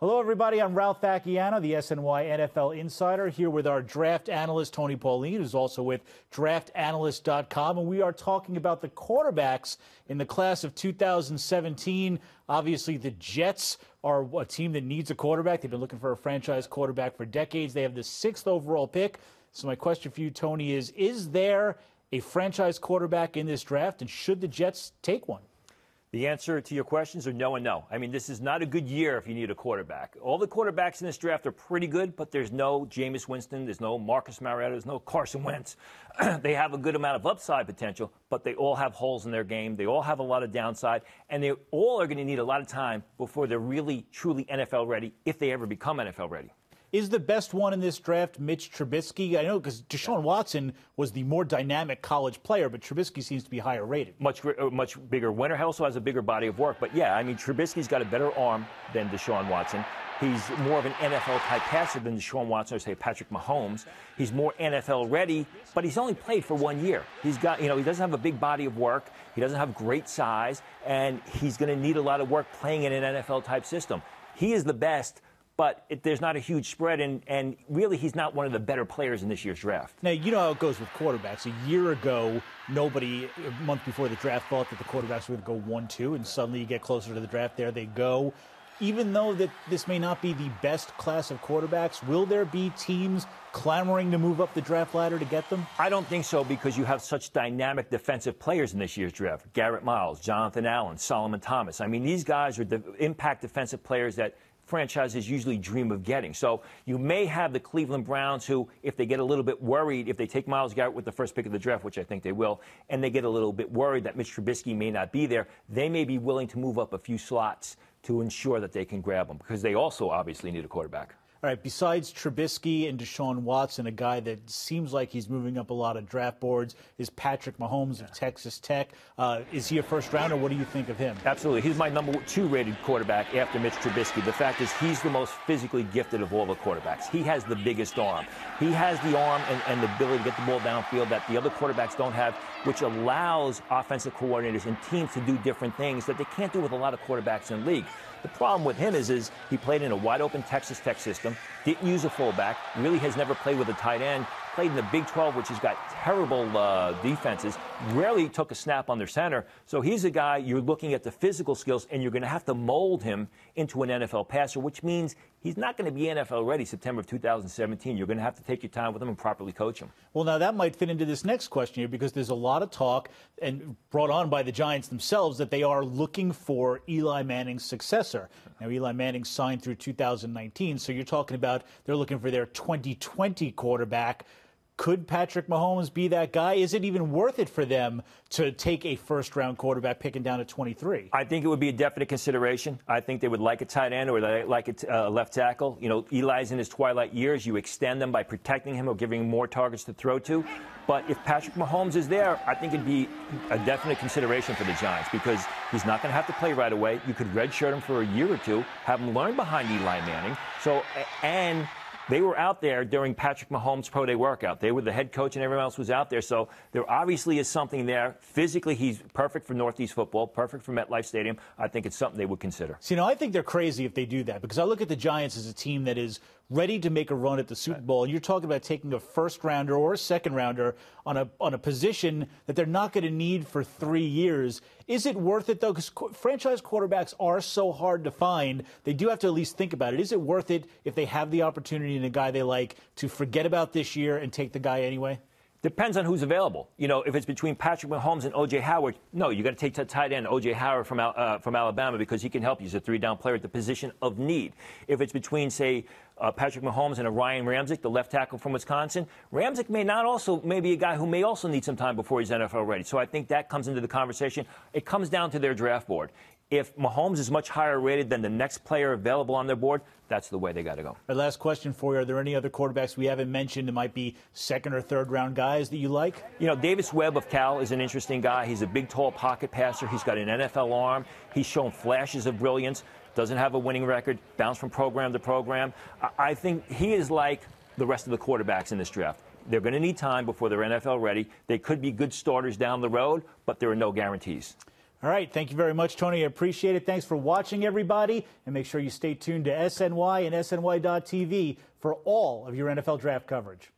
Hello, everybody. I'm Ralph Vacchiano, the SNY NFL Insider, here with our draft analyst, Tony Pauline, who's also with draftanalyst.com. And we are talking about the quarterbacks in the class of 2017. Obviously, the Jets are a team that needs a quarterback. They've been looking for a franchise quarterback for decades. They have the 6th overall pick. So my question for you, Tony, is there a franchise quarterback in this draft, and should the Jets take one? The answer to your questions are no and no. I mean, this is not a good year if you need a quarterback. All the quarterbacks in this draft are pretty good, but there's no Jameis Winston, there's no Marcus Mariota, there's no Carson Wentz. They have a good amount of upside potential, but they all have holes in their game. They all have a lot of downside, and they all are going to need a lot of time before they're really, truly NFL ready, if they ever become NFL ready. Is the best one in this draft Mitch Trubisky? I know because Deshaun Watson was the more dynamic college player, but Trubisky seems to be higher rated. Much bigger winner. He also has a bigger body of work. But, yeah, I mean, Trubisky's got a better arm than Deshaun Watson. He's more of an NFL-type passer than Deshaun Watson or, say, Patrick Mahomes. He's more NFL ready, but he's only played for 1 year. He's got, he doesn't have a big body of work. He doesn't have great size, and he's going to need a lot of work playing in an NFL-type system. He is the best. But there's not a huge spread, and really he's not one of the better players in this year's draft. Now, you know how it goes with quarterbacks. A year ago, nobody, a month before the draft, thought that the quarterbacks were going to go 1-2, and suddenly you get closer to the draft, there they go. Even though that this may not be the best class of quarterbacks, will there be teams clamoring to move up the draft ladder to get them? I don't think so, because you have such dynamic defensive players in this year's draft. Garrett Miles, Jonathan Allen, Solomon Thomas. I mean, these guys are the impact defensive players that franchises usually dream of getting. So you may have the Cleveland Browns who, if they get a little bit worried, if they take Myles Garrett with the first pick of the draft, which I think they will, and they get a little bit worried that Mitch Trubisky may not be there, they may be willing to move up a few slots to ensure that they can grab him, because they also obviously need a quarterback. All right, besides Trubisky and Deshaun Watson, a guy that seems like he's moving up a lot of draft boards is Patrick Mahomes of Texas Tech. Is he a first-rounder? What do you think of him? Absolutely. He's my number 2 rated quarterback after Mitch Trubisky. The fact is he's the most physically gifted of all the quarterbacks. He has the biggest arm. He has the arm and the ability to get the ball downfield that the other quarterbacks don't have, which allows offensive coordinators and teams to do different things that they can't do with a lot of quarterbacks in the league. The problem with him is he played in a wide-open Texas Tech system, didn't use a fullback, really has never played with a tight end, played in the Big 12, which has got terrible defenses, rarely took a snap under center. So he's a guy, you're looking at the physical skills, and you're going to have to mold him into an NFL passer, which means he's not going to be NFL ready September of 2017. You're going to have to take your time with him and properly coach him. Well, now that might fit into this next question here, because there's a lot of talk, and brought on by the Giants themselves, that they are looking for Eli Manning's successor. Now, Eli Manning signed through 2019, so you're talking about they're looking for their 2020 quarterback. Could Patrick Mahomes be that guy? Is it even worth it for them to take a first-round quarterback picking down at 23? I think it would be a definite consideration. I think they would like a tight end or they like a left tackle. You know, Eli's in his twilight years. You extend them by protecting him or giving him more targets to throw to. But if Patrick Mahomes is there, I think it'd be a definite consideration for the Giants, because he's not going to have to play right away. You could redshirt him for a year or two, have him learn behind Eli Manning. And they were out there during Patrick Mahomes' pro day workout. They were the head coach and everyone else was out there. So there obviously is something there. Physically, he's perfect for Northeast football, perfect for MetLife Stadium. I think it's something they would consider. See, I think they're crazy if they do that, because I look at the Giants as a team that is ready to make a run at the Super Bowl, and you're talking about taking a first-rounder or a second-rounder on a position that they're not going to need for 3 years. Is it worth it, though? Because franchise quarterbacks are so hard to find. They do have to at least think about it. Is it worth it if they have the opportunity and a guy they like to forget about this year and take the guy anyway? Depends on who's available. You know, if it's between Patrick Mahomes and O.J. Howard, no, you got to take the tight end O.J. Howard from Alabama, because he can help you. He's a 3-down player at the position of need. If it's between, say, Patrick Mahomes and a Ryan Ramczyk, the left tackle from Wisconsin, Ramczyk may be a guy who may also need some time before he's NFL ready. So I think that comes into the conversation. It comes down to their draft board. If Mahomes is much higher rated than the next player available on their board, that's the way they got to go. Our last question for you. Are there any other quarterbacks we haven't mentioned that might be second or third round guys that you like? You know, Davis Webb of Cal is an interesting guy. He's a big, tall pocket passer. He's got an NFL arm. He's shown flashes of brilliance. Doesn't have a winning record. Bounced from program to program. I think he is like the rest of the quarterbacks in this draft. They're going to need time before they're NFL ready. They could be good starters down the road, but there are no guarantees. All right. Thank you very much, Tony. I appreciate it. Thanks for watching, everybody. And make sure you stay tuned to SNY and SNY.TV for all of your NFL draft coverage.